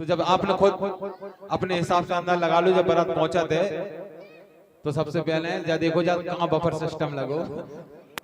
तो जब आपने खुद अपने हिसाब से अंदाज लगा लो, जब बारात पहुंचा थे तो सबसे पहले जा देखो जा कहाँ बफर सिस्टम लगो,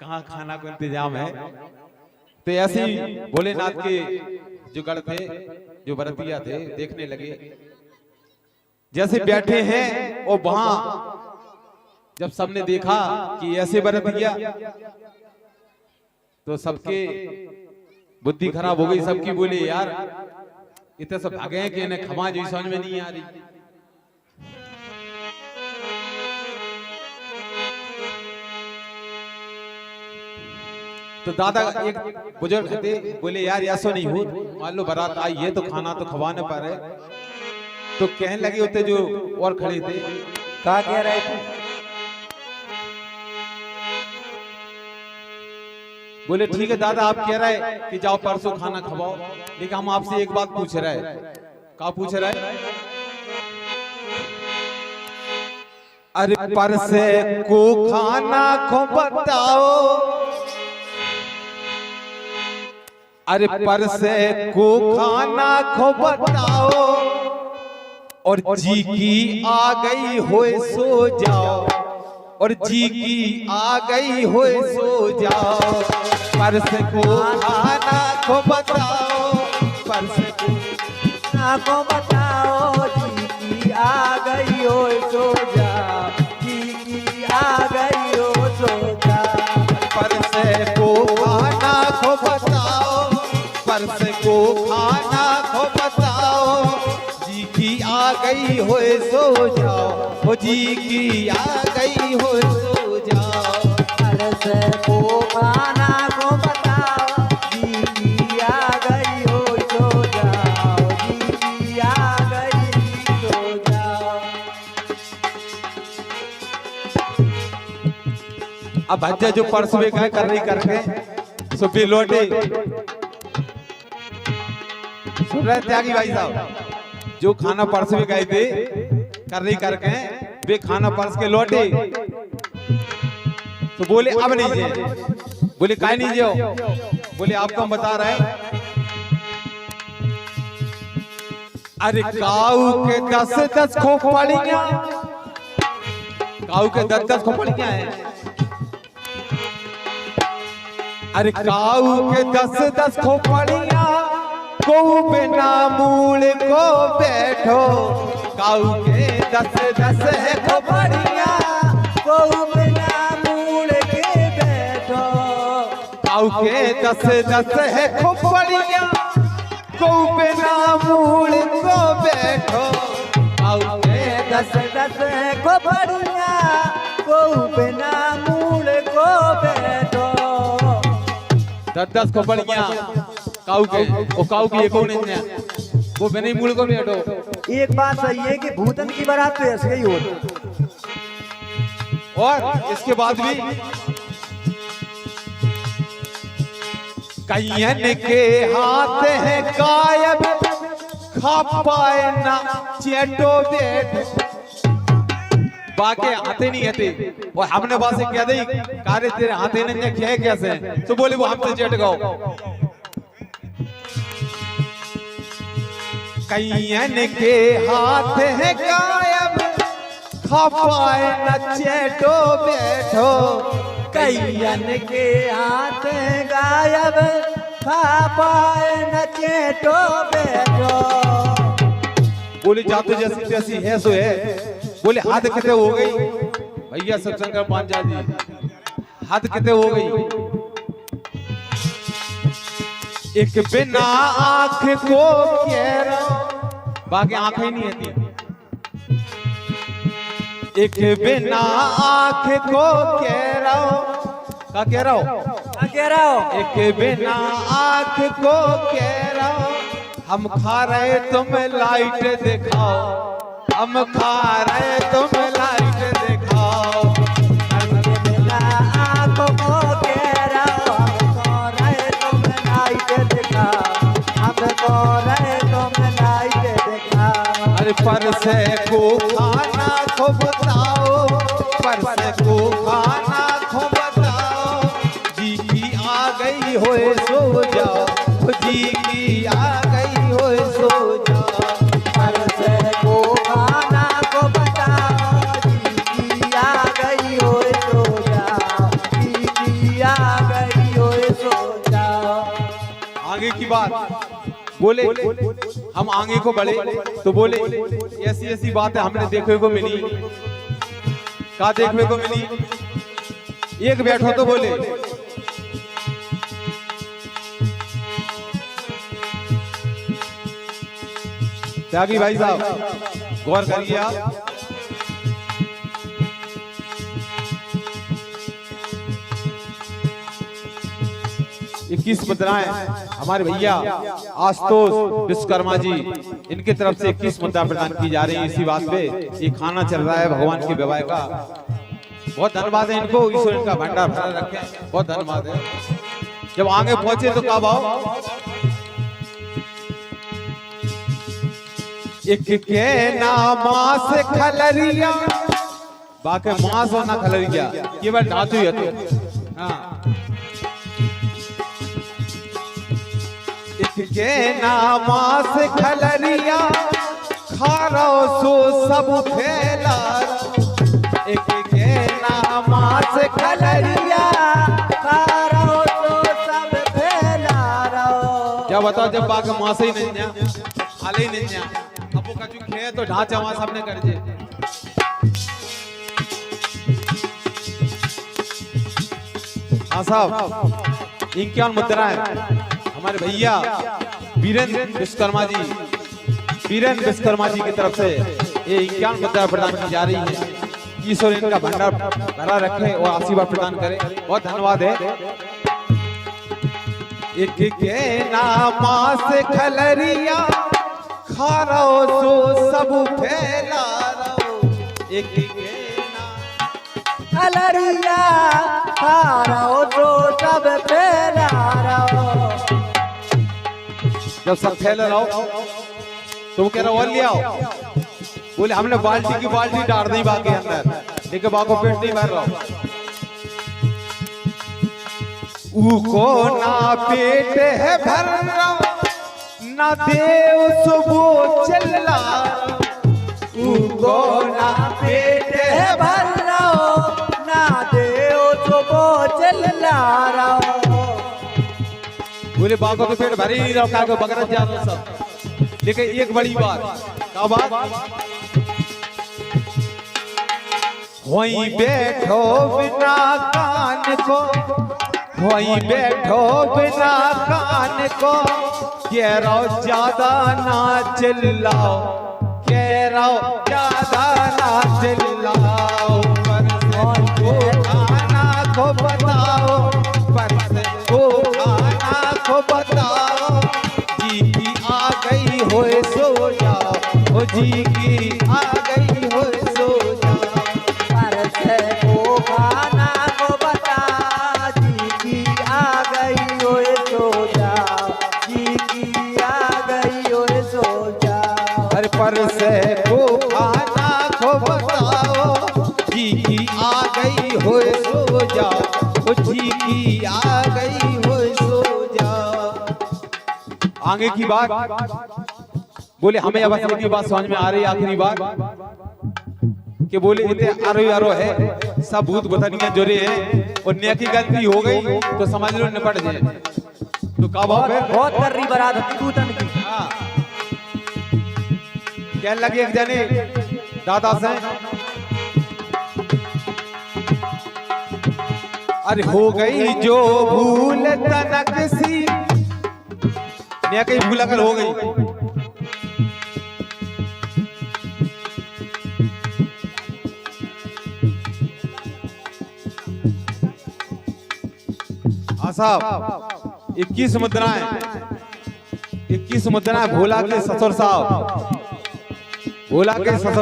कहाँ खाना को इंतजाम है। तो ऐसे ही भोलेनाथ के जो गढ़ थे, जो बरतिया थे, देखने लगे जैसे बैठे हैं। और वहां जब सबने देखा कि ऐसे बरतिया, तो सबके बुद्धि खराब हो गई। सबकी बोले यार इतने सब भागे हैं कि इन्हें खमा जो समझ में नहीं आ रही। तो दादा एक बुजुर्ग थे, बोले यार ऐसा नहीं हो, मान लो बारात आई है तो खाना तो खवा न पा रहे। तो कहने लगे होते जो और खड़े थे, क्या कह रहे थे? बोले ठीक है दादा, आप कह रहे हैं कि जाओ परसों खाना खवाओ, लेकिन हम आपसे एक बात पूछ रहे हैं। क्या पूछ रहे हैं? अरे परसे को खाना को बताओ, अरे परसे को खाना को बताओ, और जी की आ गई होए सो जाओ, और जी की आ गई होए सो जाओ। परस को खाना को बताओ, परस को खाना को बताओ, जी की आ गई हो सो जाओ, जी की आ गई हो सो जाओ। परस को खाना को बताओ, परस को खाना को बताओ, जी की आ गई होए सो जाओ, हो जी की आ गई होए सो जाओ। परस को खाना को बताओ, जी की आ गई हो सो जाओ, जी की आ गई सो जाओ। अब भज्जा जो परस में गए कर रही करके सुबह लौटे। सुन रहे त्यागी भाई साहब, जो खाना परस में गए थे कर रही करके वे खाना परस के लौटे। तो बोले अब नहीं जे, बोले काहे नहीं जाओ, बोले आपको हम बता रहे हैं। अरे काऊ के 10-10 खोपड़ियां, काऊ के 10-10 खोपड़ियां हैं। अरे काऊ के 10-10 खोपड़ियां, को बिना मूल को बैठो, काऊ के 10-10 है खोपड़ियां, को बिना मूल के बैठो। काऊ के 10-10 है खोपड़ियां, को बिना मूल को बैठो, काऊ के 10-10 है खोपड़ियां, को बिना मूल को बैठो। 10-10 खोपड़ियां काऊ के, वो काऊ की एक नहीं है, वो बिना मूल को बैठो। एक बात सही है कि भूतन की बारात तो ऐसे ही हो। और इसके बाद भी कईयन के हाथ है गायब, खा पाए ना चेटो बैठ, बाके आते नहीं आते। और हमने बात से कह दी कार्य तेरे हाथे नहीं है कैसे, तो बोले वो हमसे चेट गाओ। कईयन के हाथ है गायब, खा पाए न चेटो बैठो, कईयन के हाथ गायब, खा पाए न चेटो बैठो। बोले जाते जैसी तैसी है सो है। बोले हद कितने हो गई भैया सत्संग पांचा जी, हद कितने हो गई। एक बिना आंख को कह रहा, बाकी आंख ही नहीं आती। एक बिना आंख को कह रहा हूं, क्या कह रहा हो, क्या कह रहा हो? एक बिना आंख को कह रहा हूं, हम खा रहे तुम लाइट दिखाओ, हम खा रहे तुम लाइट दिखाओ। बिना आंखों को कह रहा हूं, हमको रहे तुम लाइट दिखाओ, हमको रहे तुम लाइट दिखाओ। अरे परसे को खाना को बताओ, परसे को खाना को बताओ, जी की आ गई होए सो जाओ, जी की आ गई होए सो जाओ। बोले हम आगे को बढ़े तो बोले ऐसी ऐसी बातें हमने देखने को मिली। क्या देखने को मिली? एक बैठो तो बोले त्यागी भाई साहब गौर करिए आप। 21 मुद्राएं हमारे भैया आशुतोष विश्वकर्मा जी इनकी तरफ से 21 मुद्रा प्रदान की जा रही है। इसी बात पे ये खाना चल रहा है भगवान के विवाह का। बहुत धन्यवाद है इनको, ईश्वर इनका भंडार भरा रखे। बहुत धन्यवाद है। जब आगे पहुंचे तो कब आओ? एक के नामा से खलरिया बाके मांस होना खलरिया ये बात धातु ही है। हाँ के नामा से खलरिया खारो सो सब फैला। एक के नामा से खलरिया खारो सो सब फैला। जब बताओ जब बाग मास ही नहीं है हाल ही नहीं है अब वो कछु खे तो ढांचा वहां सबने कर जे। हाँ साहब 51 मुद्रा है हमारे भैया वीरेंद्र विश्वकर्मा जी की तरफ से ये 51 मुद्रा प्रदान की जा रही है। ईश्वर इनका भंडार भरा रखे और आशीर्वाद प्रदान करे। बहुत धन्यवाद है। एक के नामा से खलरिया खारो सो सब फैला। एक के खलरिया खारो सो सब फैला। जब सब फैल रहा हो तो वो कह रहा और ले आओ। बोले हमने बाल्टी की बाल्टी डाल दी बाकी अंदर लेकिन बाको पेट नहीं भर रहा। उको ना पेट है भर रहा ना देव सुबह चला। उको ना पेट है भर रहा ना देव सुबह चला। बोले बागों के पेट भरी नहीं रहा को बकरत जा रहा सब। लेकिन एक बड़ी बात क्या बात? वहीं बैठो बिना कान को वहीं बैठो बिना कान को कह रहा ज्यादा ना चिल्लाओ। कह रहा ज्यादा ना चिल्लाओ। पर को खाना को बताओ। पर को खाना को बताओ। जी की आ गई हो सो जाओ। ओ जी की आ गई हो सो जाओ। पर से को खाना को बता। जी की आ गई हो सो जाओ। जी की आ गई हो सो जाओ। हर पर से को खाना को बताओ। जी की आ गई हो सो जाओ। ओ जी की आ गई हो सो जाओ। आगे की बात बोले हमें अब की बात समझ में आ रही। आखिरी बात कि बोले इतने आरो है सब भूत बतनियां जोरे हैं और न्याय की गलती हो गई तो समझ लो निपट जाए। तो का भाव है बहुत कर रही बारात तूतन की। हाँ। क्या लगे एक जने दादा से अरे हो गई जो भूल तनक सी। न्याय कहीं भूल अगर हो गई साहब 21 मुद्राएं भोला के ससुर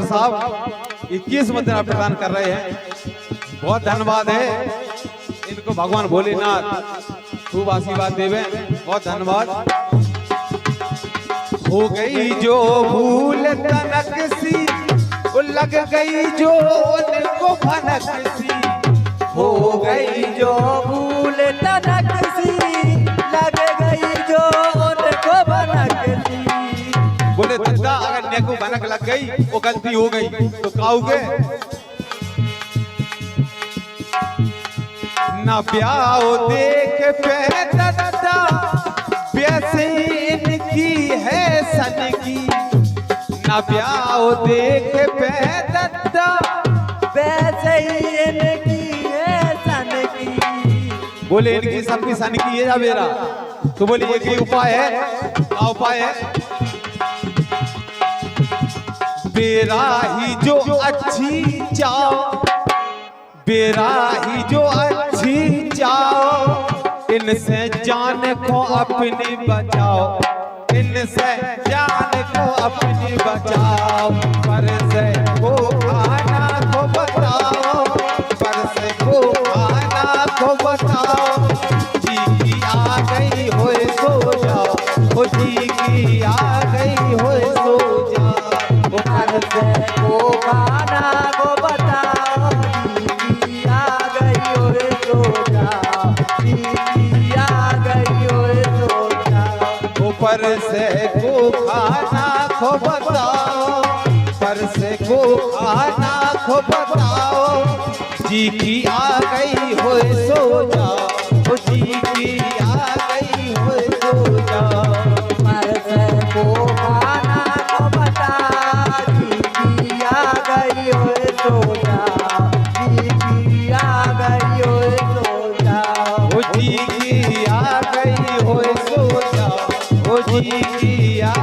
साहब 21 मुद्रा प्रदान कर रहे हैं। बहुत धन्यवाद है इनको भगवान भोलेनाथ खूब आशीर्वाद देवे। बहुत धन्यवाद। हो गई जो भूल तनक सी लग गई जो उनको भनक सी। हो गई जो भूल तनक सी लग गई जो उनको भनक सी। बोले दादा अगर ने को भनक लग गई वो गलती हो गई तो काओगे ना प्याओ देख पे दादा वैसे इनके की है सन की, ना ब्याह देख पे दत्ता, वैसे ही इनकी है सन की। बोले इनकी सबकी सन की है या मेरा, तो बोले एक ही उपाय है। क्या उपाय है? बेरा ही जो अच्छी चाओ, बेरा ही जो अच्छी चाओ, इनसे जान को अपनी बचाओ, इनसे जान को अपनी बचाओ। पर से को खाना को बताओ, पर से को खाना को बताओ, जी की आ गई होए सो जाओ, ओ जी की आ गई होए सो जाओ। पर से को खाना को बताओ, जी आ गई होए सो जाओ, जी आ गई होए सो जाओ। ऊपर से को खाना को बताओ, पर से को खाना को बताओ, जी की आ गई होए सो जाओ, ओ जी की आ गई होए सो जाओ। पर से को खाना को बता, जी आ गई होए सो जाओ, जी आ गई होए सो जाओ। ओ जी की आ गई होए सो जाओ, ओ जी की आ